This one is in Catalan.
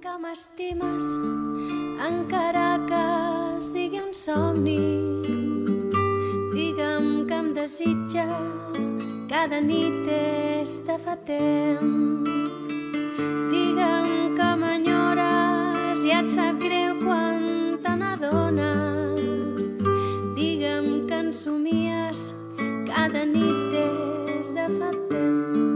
que m'estimes, encara que sigui un somni. Digue'm que em desitges, cada nit des de fa temps. Digue'm que m'enyores i et sap greu quan te n'adones. Digue'm que en somies cada nit des de fa temps.